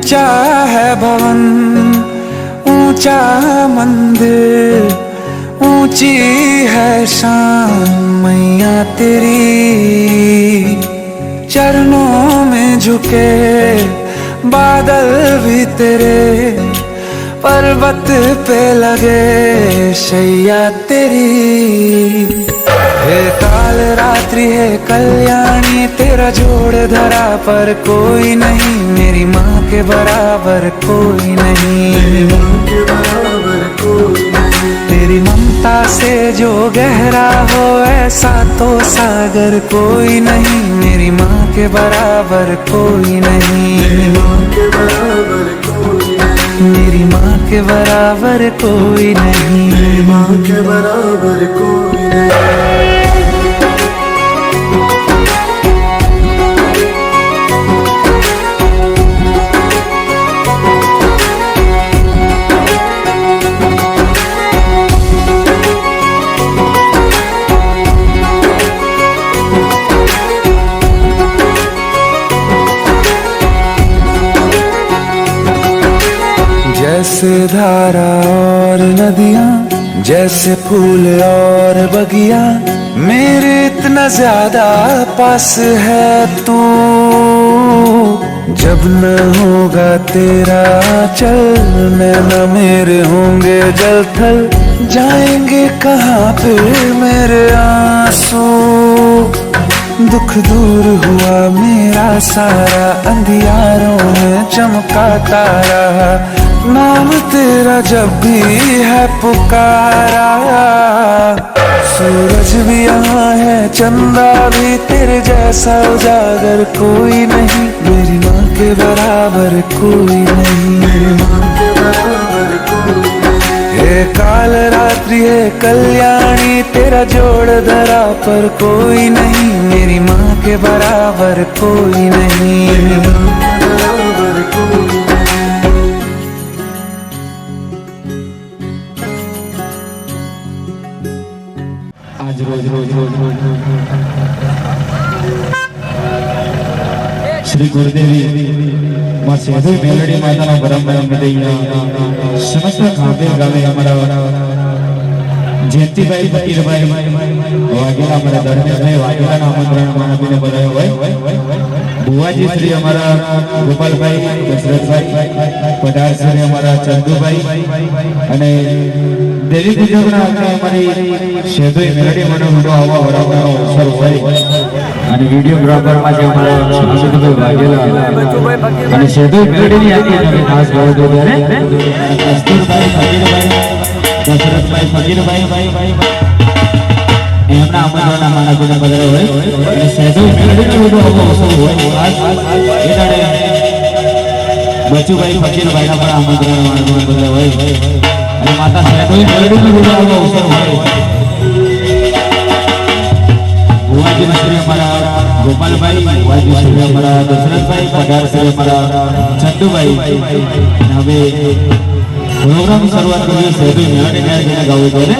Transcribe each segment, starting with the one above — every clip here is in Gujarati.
ऊंचा है भवन, ऊंचा मंदिर, ऊंची है शान मैया तेरी। चरणों में झुके बादल भी तेरे, पर्वत पे लगे शैया तेरी। हे काल रात्रि है कल्याणी, तेरा जोड़ धरा पर कोई नहीं, मेरी माँ के बराबर कोई नहीं। तेरी ममता से जो गहरा हो ऐसा तो सागर कोई नहीं, मेरी माँ के बराबर कोई नहीं। मेरी माँ के बराबर कोई नहीं, मेरी माँ के बराबर कोई नहीं। जैसे धारा और नदियाँ, जैसे फूल और बगिया, मेरे इतना ज्यादा पास है तू। जब न होगा तेरा चल नैना मेरे होंगे जल थल, जाएंगे कहाँ पे मेरे आंसू। दुख दूर हुआ मेरा सारा, अंधियारों में चमका तारा, नाम तेरा जब भी है पुकारा। सूरज भी यहाँ है, चंदा भी, तेरे जैसा उजागर कोई नहीं, मेरी माँ के बराबर कोई नहीं, मेरी माँ के बराबर कोई नहीं। हे काल रात्रि है कल्याणी, तेरा जोड़ धरा पर कोई नहीं, मेरी माँ के बराबर कोई नहीं, मेरी माँ के बराबर कोई नहीं। आज रोज रोज रोज रोज श्री गुरुदेवी मां सेधु मेलडी माताना परम समस्त गावे गावे हमारा जयंतीभाई फकीरभाई वाघेला हमारा धर्मेशभाई वाघेला आमंत्रण आपीने बोलाव्યો હોય। बुआजी श्री हमारा गोपालभाई दशरथभाई, पधार श्री हमारा चंदुभाई અને દેવી પૂજકના અમારી સેધુ મેલડી મને મોટો આવવા વરાવવાનો અવસર હોય અને વિડીયોગ્રાફરમાં જે અમારા અમિતભાઈ વાઘેલા અને સેધુ મેલડીની આખી અમે ખાસ ગાવ દો ત્યારે કસ્તુરભાઈ ફકીરભાઈ દશરથભાઈ ફકીરભાઈ એમના આમંત્રણ અમારા કોને બદલે હોય અને સેધુ મેલડીનો મોટો આવવા અવસર હોય એ દાડે બચુભાઈ ફકીરભાઈના પણ આમંત્રણ અમારા કોને બદલે હોય અને માતા સેધુ મેલડીનો મોટો આવવા અવસર હોય। बुआजी श्री हमारा गोपालभाई, बुआजी श्री हमारा दशरथभाई, पधार श्री हमारा चंदुभाई। હવે પ્રોગ્રામ શરૂઆત કરીએ સેધુ મેલડી ને ગાવું પડે।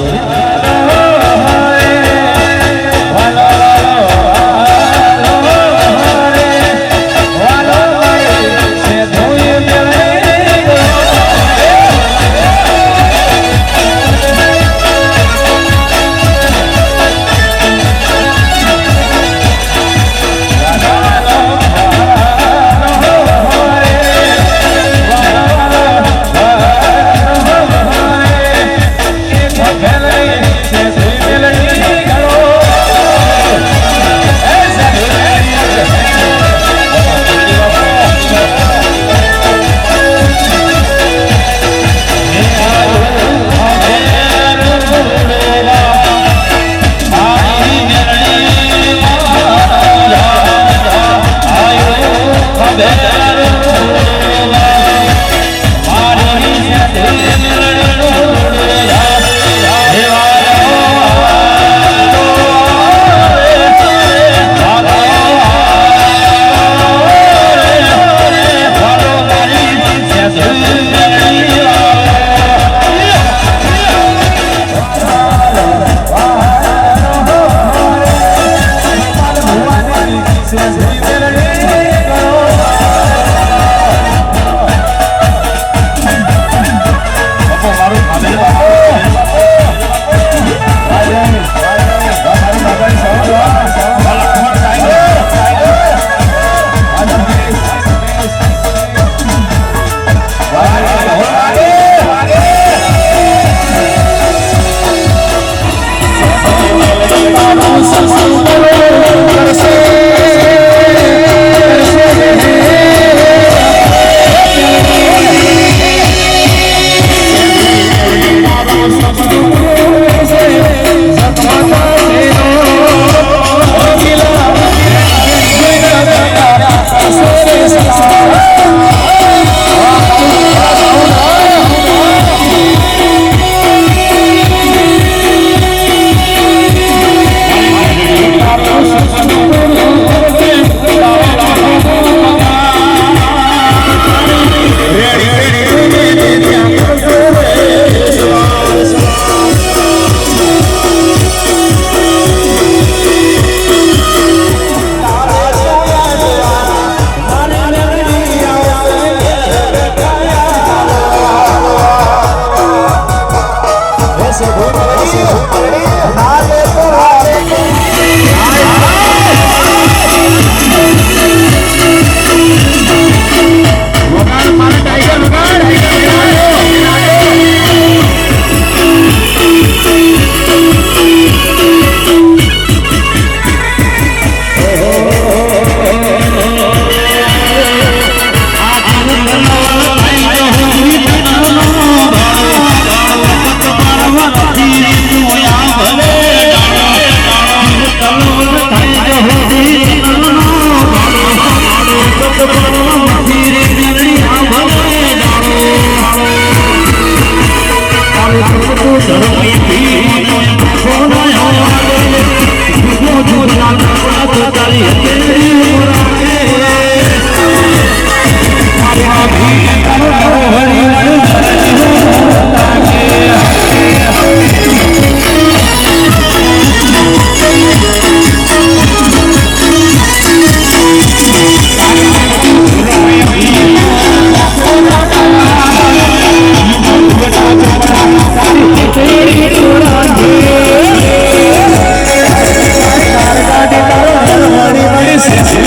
Yeah.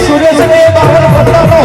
સુરેશ રે બાવર પત્રનો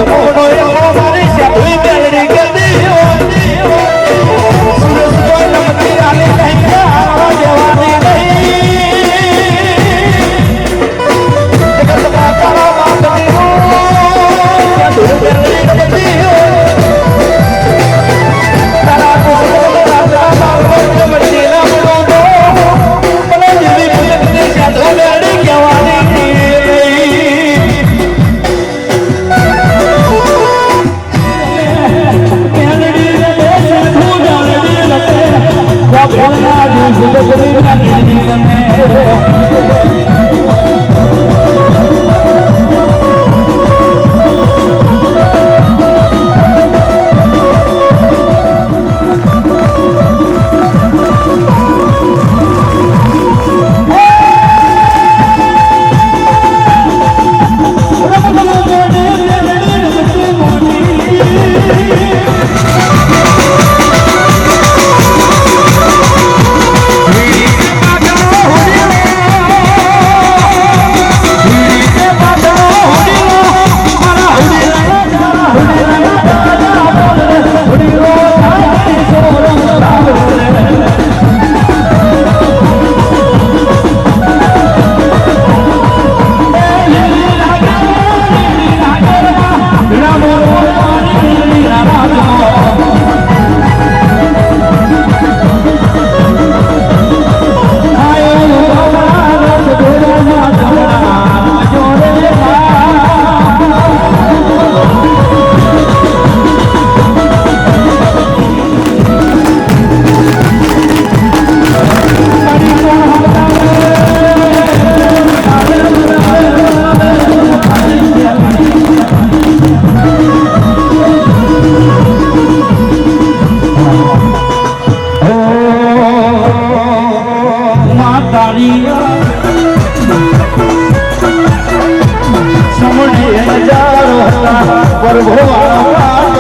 પ્રભુ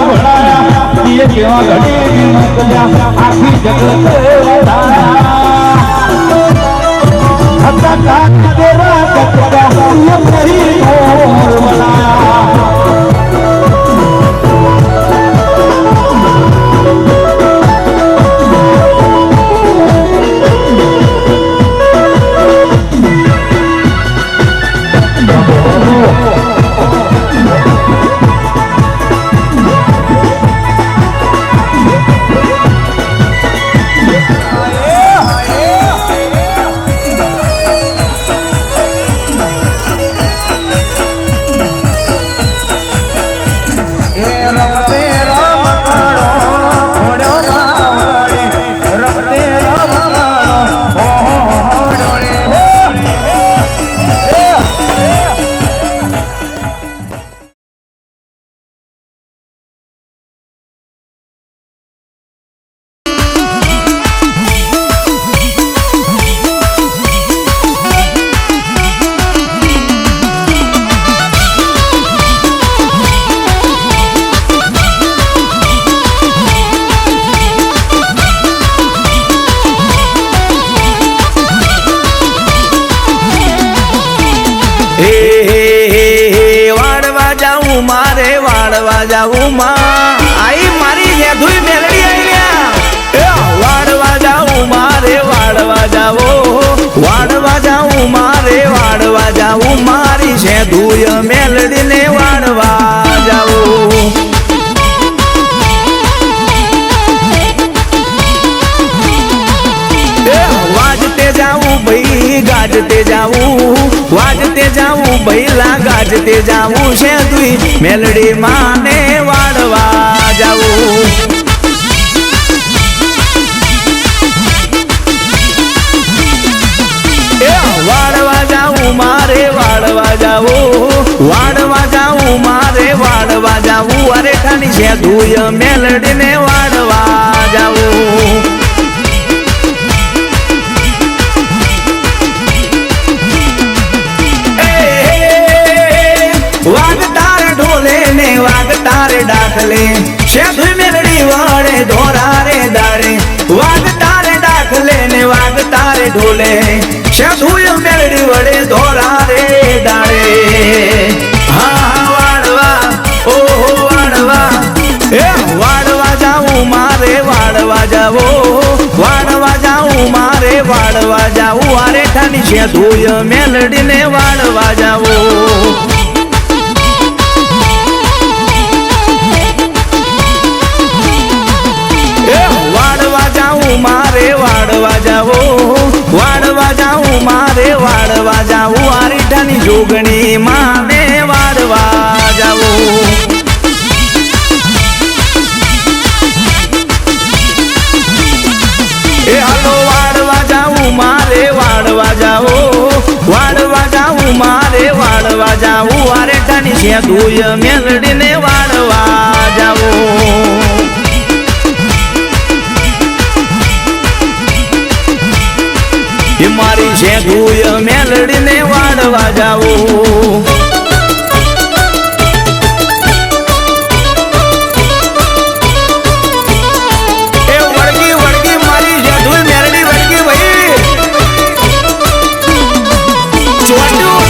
ભણાયા એ કેવા ઘડી આખી જગત વાળવા જાવું માં આઈ મારી હેધુઈ મેલડી આઈયા વાળવા જાવું મારે વાળવા જાવો વાળવા જાવું મારે વાળવા જાવું મારી હેધુઈ મેલડી ને વાળવા જાવું વાજતે જાવું ભાઈ ગાજતે જાવું વાજતે જાવું ભૈલા ગાજતે જાવું છે તુઈ મેલડી માને વાળવા જાવું વાળવા જાવું મારે વાળવા જાવું વાળવા જાવું મારે વાળવા જાવું અરે ખાની છે તુઈ મેલડી ને વાળવા જાવું ડાકલે શેઠ મેલડી વાળે ધોરા રે દાડે વાગ તારે ડાકલે ને વાગ તારે ઢોલે શેઠ મેલડી વડે ધોરા રે દાડે હા વાળવા ઓહો વાળવા એ વાળવા જાવું મારે વાળવા જાવો વાળવા જાવું મારે વાળવા જાવું અરે ઠાની શેઠ મેલડી ને વાળવા જાવું મારે વાળવા જાવો વાળવા જાવું મારે વાળવા જાવું આરીઠાની જોગણી માને વાળવા જાવું એ હાલો વાળવા જાવું મારે વાળવા જાવો વાળવા જાવું મારે વાળવા જાવું આરીઠાની છે દુય મેલડીને વાળવા જાવું મારી છે દુય મેલડીને વાળવા જાવું એ વળગી વળગી મારી છે દુય મેલડી વળગી ભાઈ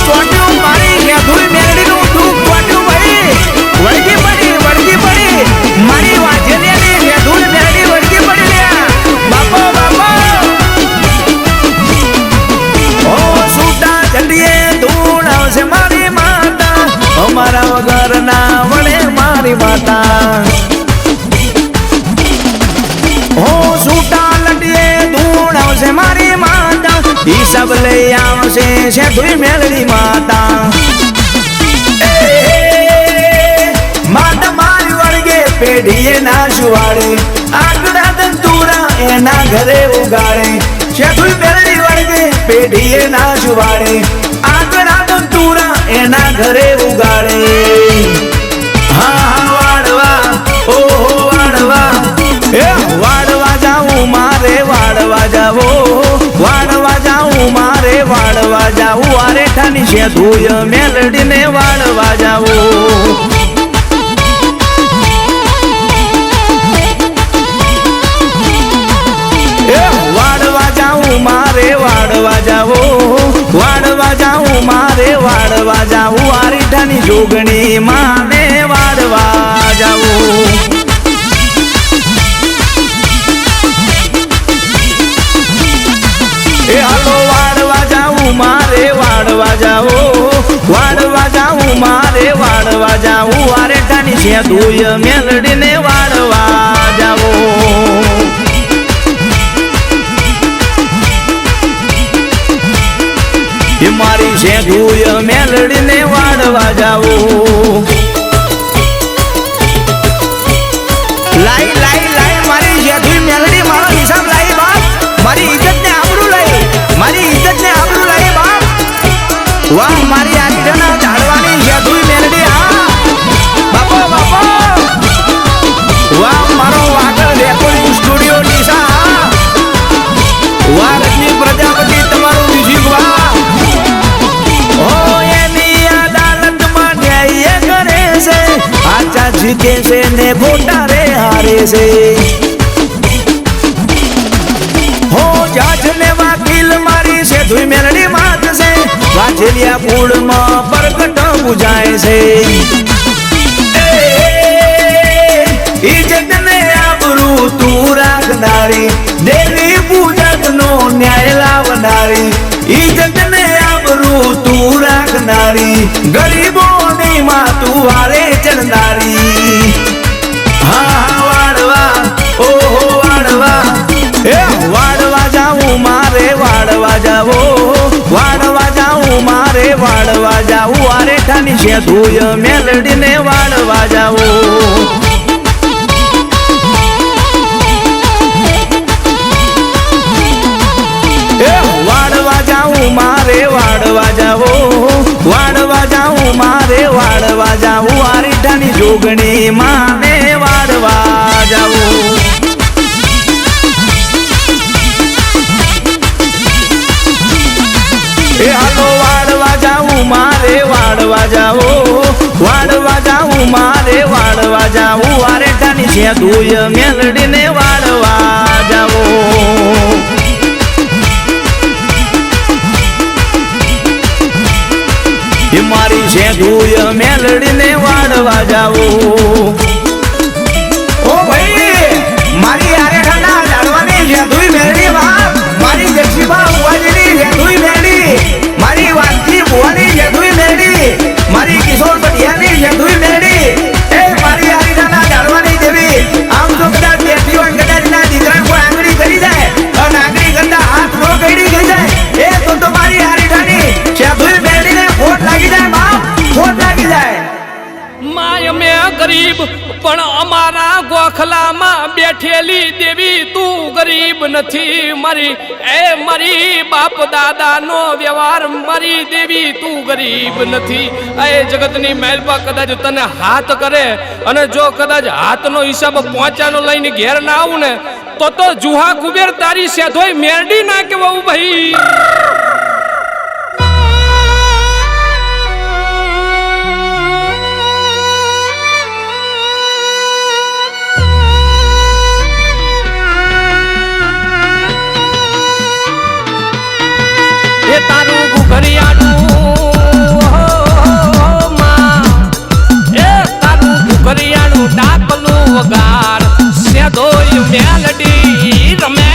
ચોટ્યું મારી છે દુય મેલડી નું દુઃખ ચોટ્યું ભાઈ વળગી પડી મારી વાંચેલી છે દુય મેલડી વળગી પડી લે બાપા બાપા મારી માતા અમારા વગર ના વળે મારી માતા હો સૂટા લટીએ ધૂણ આવશે મારી માતા ઈ સબ લઈ આવશે છે તુઈ મેલડી માતા માતા મારી વળગે પેઢીએ ના સુવાડે આગડા દંતુરા એના ઘરે ઉગાડે છે તુઈ મેલડી વળગે પેઢીએ ના સુવાડે આગડા દંતુરા એના ઘરે ઉગાડે હા વાળવા ઓહો વાળવા એ વાળવા જાવું મારે વાળવા જાવો વાળવા જાવું મારે વાળવા જાવું આરે ઠાની છે ધુય મેલડીને વાળવા જાવું મારે વાડવા જાવું મારે વાડવા જાવું આ રીઠાની જોગણી માને વાડવા જાવું એ હાલો વાડવા જાવું મારે વાડવા જાવું મારે વાડવા જાવું આ રીઠાની છે દુય મેલડીને વાડવા જાવું એ મારી છે દુય મેલડીને વાડવા જાવું લાઈ લાઈ લાઈ મારી છે દુય મેલડી મારો હિસાબ લાઈ બાપ મારી ઇજ્જત ને આબરૂ લાઈ મારી ઇજ્જત ને આબરૂ લાઈ બાપ વાહ મારી આરીઠાના ધાડવાની છે દુય મેલડી હા બાપો બાપો વાહ મારો વાગડ રેકોર્ડિંગ સ્ટુડિયો નિશા વાહ રજની પ્રજાપતિ તમારું મ્યુઝિક વાહ ઓ એની અદાલતમાં ન્યાય કરે છે આચા જીતે છે ને ખોટા રે હારે છે હો જજ ને વકીલ મારી છે ધુઈ મેલડી માત છે વાંચેલિયા કુળમાં પ્રગટ બુજાય છે ઇજ્જત ને આબરૂ તું રાખનારી દેવી પૂજક નો ન્યાય લાવનારી ઇજ્જત ને આબરૂ તું રાખનારી ગરીબોની માં તું વારે ચડનારી હા વાડવા ઓહો વાડવા એ વાડવા જાવું મારે વાડવા જાવું મારે વાડવા જાવું આ રેઠાની છે ધુય મેલડીને વાડવા જાવું વાડવા જાવું મારે વાડવા જાવું આ રીઠાની જોગણી માને વાડવા જાવું એ હાલો વાડવા જાવું મારે વાડવા જાવું આ રેઠાની છે દુય મેલડીને વાડવા જાવું એ મારી છે દુય મેલડીને વાડવા જાવું ઓ ભાઈ મારી આરેઠાના ઝાડવાની છે દુય મેલડી માં મારી જક્ષીબા ઉવાજીની છે દુય મેલડી મારી વાંચી ભુવાની છે દુય મેલડી મારી કિશોર પટિયાની છે દુય મેલડી એ મારી આરેઠાના ઝાડવાની દેવી આમ જો કદાચ બેઠી હોય કદાચ ના દીકરા કોઈ આંગળી કરી જાય અને આંગળી કરતા હાથ નો કઈડી કરી જાય એ તો મારી આરેઠાની છે દુય મેલડીને ખોટ લાગી જાય બાપ ખોટ લાગી જાય માય મે ગરીબ પણ અમારા ગોખલામાં બેઠેલી દેવી તું ગરીબ નથી મારી બાપ દાદાનો વ્યવહાર મારી દેવી તું ગરીબ નથી એ જગતની મહેલમાં કદાચ તને હાથ કરે અને જો કદાચ હાથનો હિસાબ પહોંચાનો લઈને ઘેર ના આવું ને તો જુહા કુબેર તારી સેધોય મેરડી ના કેવું ભાઈ તારું ઘુઘરિયાનું માં એ તારું ઘુઘરિયાનું ડાકલું વગાર સેધોય મેલડી રમે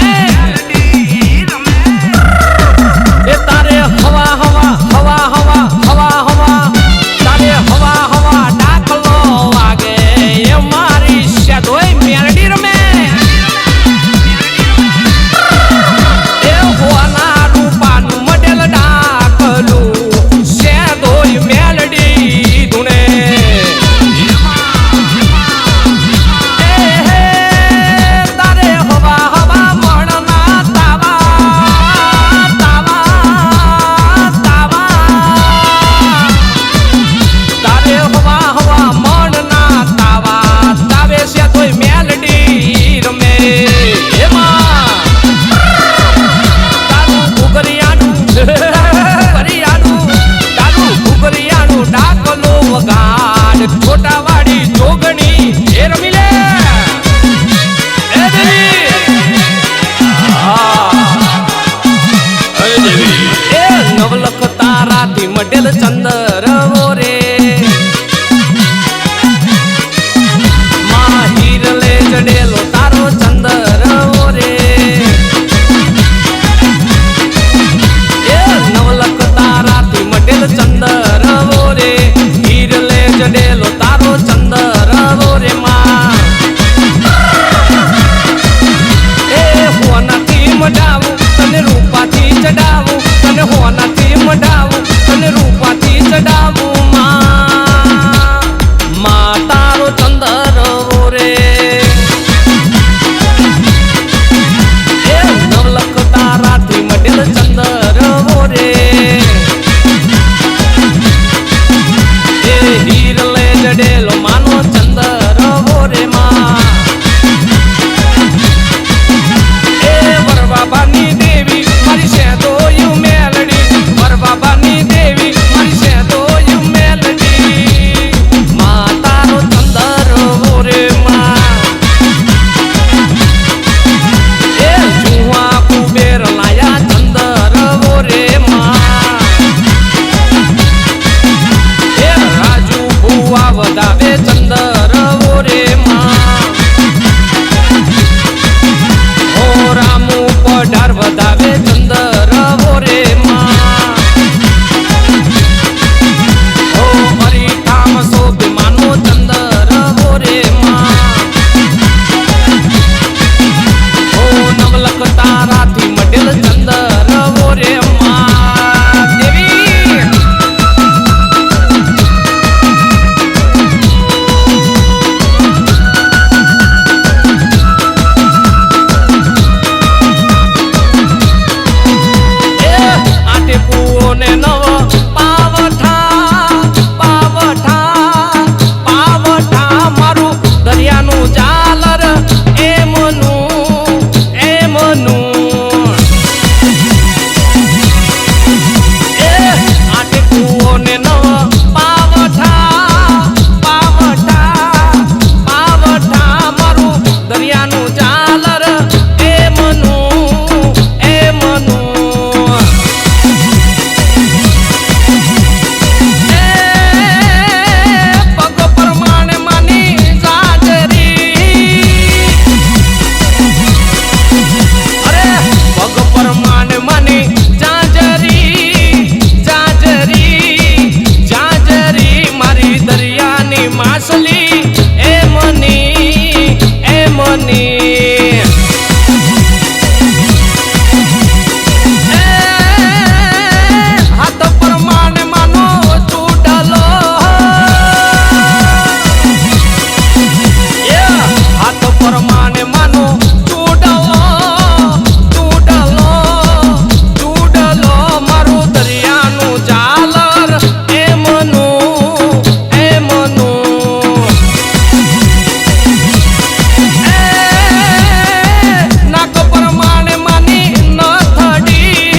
ચંદરવો રે માં હીરલે જડેલો તારો ચંદરવો રે એ નવલખ તારાથી મટેલ ચંદરવો રે હીરલે જડેલો તારો ચંદરવો રે માં એ હોનાથી મડાવું તને રૂપાથી ચડાવું તને હોનાથી મડાવું તને રૂપાથી ચડાવું માં તારો ચંદરવો રે એ નવલખ તારાથી મટેલ ચંદરવો રે એ હીરલે જડેલો માનો ચંદરવો રે માં એ વરવાબાની દેવી મારી શેદોયું મેલડી વરવાબાની દેવી મારી શેદોયું મેલડી માં તારો ચંદરવો રે માં એ જુવા કુબેર લાયા ચંદરવો રે માં એ રાજુ ભુવા વધાવે ચંદરવો રે માં ઓ રામુ પઢાર વધાવે ચંદરવો રે માં ઓ હરિઠામ શોભે માનો ચંદરવો રે માં ઓ નવલખ તારાથી મટેલ ચંદરવો રે માં દેવી આટે કુઓને નવ પાવઠા પાવઠા પાવઠા મારું દરિયાનું જાલર એમનું એ આટે કુઓને નવ પાવઠા પાવઠા પાવઠા મારું દરિયાનું જાલર એમનું પગ પ્રમાણે માની જાજરી અરે પગ પ્રમાણે માની જાજરી મારી દરિયાની માછલી એ મની હાથ પ્રમાણે માનો ચૂડલો હાથ પ્રમાણે માનો ચૂડલો મારું દરિયાનું જાલર એમનું નાક પ્રમાણે માની નથડી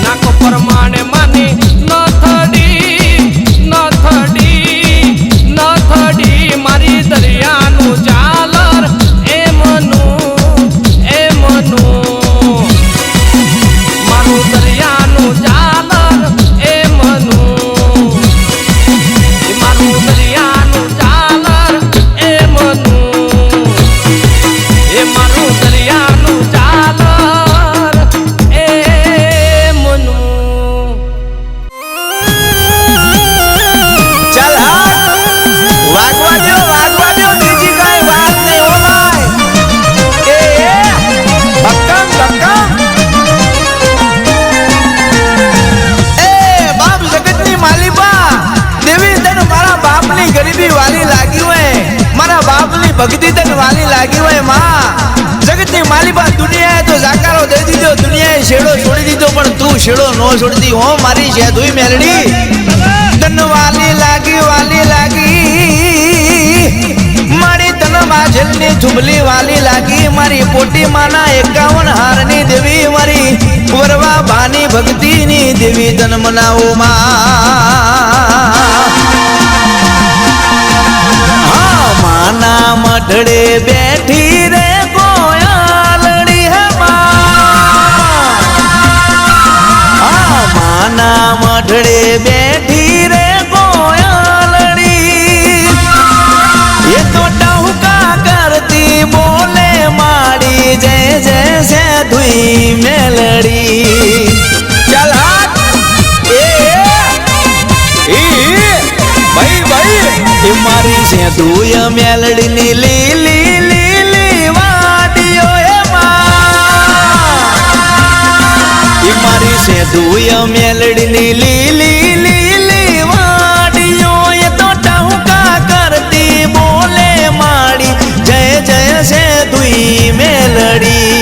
નાક પ્રમાણે માની નથડી મારી દરિયાનું જાલર એમનું મારું દરિયાનું જાલર એમનું મારું દરિયાનું જાલર એમનું એ મારું દરિયાનું જાલર એમનું ચાલ હાથ વાગવા દો બીજી કઈ વાત નહીં હો ભાઈ એ ભક્કમ એ બાપ જગતની માલિકા દેવી તને મારા બાપની ગરીબી વાલી લાગી હોય મારા બાપની ભક્તિ તને વાલી લાગી હોય માં જગતની માલિકા દુનિયાએ તો જાકારો દઈ દીધો દુનિયાએ શેડો છોડી દીધો પણ તું શેડો ન છોડતી હો મારી શેધુઈ મેલડી તને વાલી લાગી મારી તન માછલની ચુંબલી વાલી લાગી મારી પોટી માના 51 હારની દેવી મારી વરવા ભાની ભક્તિની દેવી તન મનાવો હા માના મઢડે બેઠી રે ગોયાલડી હે માં મઢડે બેઠી રે ગોયાલડી એ તો ટહુકા કરતી બોલે માડી જય જય છે ધુઈ મેલડી ચાલ હાથ ભાઈ એ મારી છે ધુય મેલડી ની લીલી લીલી વાડીઓ એ મારી છે ધુય મેલડી ની લીલી લીલી વાડીઓ એ તો ટહુકા કરતી બોલે માડી જય જય છે ધુઈ મેલડી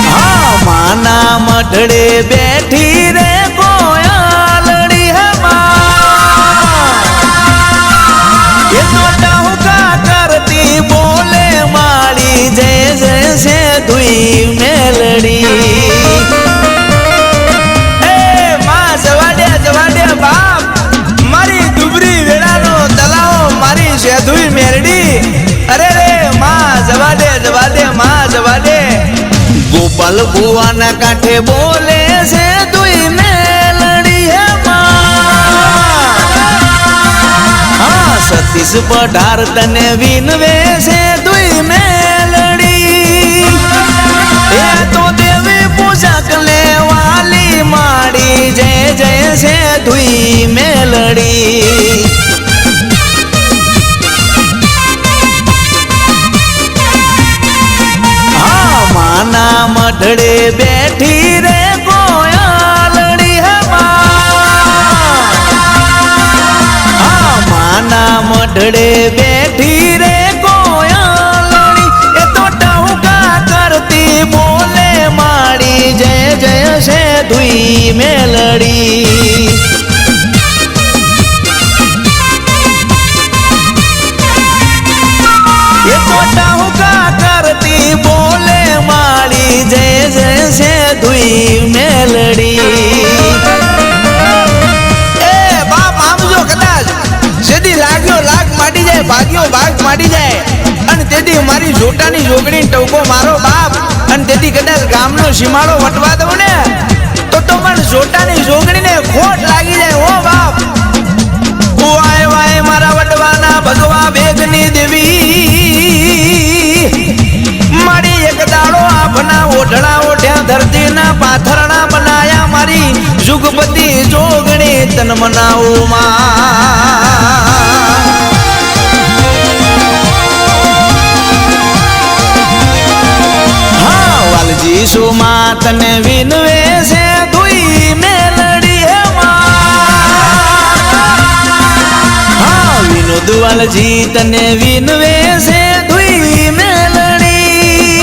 હા માના મઢડે બેઠી રે ગોયાલડી હે એ તો ટહુકા કરતી બોલે માડી જય જય છે ધુઈ મેલડી એ માં જવાડે બાપ મારી ડુબરી વેળાનો તલાવ મારી છે ધુઈ મેલડી અરે રે માં જવાડે માં જવાડે ગોપાલ ભુવાના કાંઠે બોલે છે ધુઈ મેલડી હે હા સતીશ પઢાર તને વિનવે છે ધુઈ મેલડી એ તો દેવી પૂજા કલે વાલી માડી જય જય છે ધુઈ મેલડી માના મઢડે બેઠી રે ગોયાલડી હે માના મઢડે બેઠી રે ગોયાલડી એ તો ટહુકા કરતી બોલે માડી જય જય છે ધુઈ મેલડી એ તો ટહુકા કરતી બોલે માડી જય જય છે ધુઈ મેલડી એ બાપ આમજો કદાચ સીધી લાગ્યો લાગ માડી જાય ભાગ્યો ભાગ માડી જાય અને તેથી મારી જોટાની જોગણી ટવકો મારો બાપ અને તેથી કદાચ ગામનો સીમાડો વટવા દઉં ને તો પણ જોટાની જોગણીને ખોટ લાગી જાય હો બાપ વાય વાય મારા વટવાના ભગવા બેગની દેવી મારી એક દાડો આપના ઓઢણા ઓઢ્યા ધરતીના પાથરણા બનાયા મારી જુગપતિ જોગણી તન મનાવો હા વાલજી સુમા તને વિનવે છે ધુઈ મેલડી હે હા વિનોદ વાલજી તને વિનવે છે ધુઈ મેલડી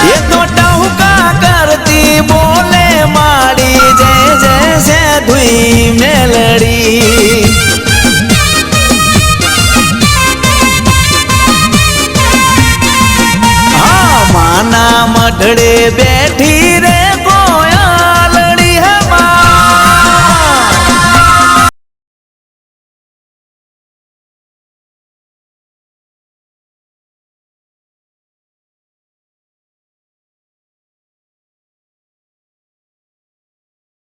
એ તો ટહુકા કરતી બોલે માડી જય જય છે ધુઈ મેલડી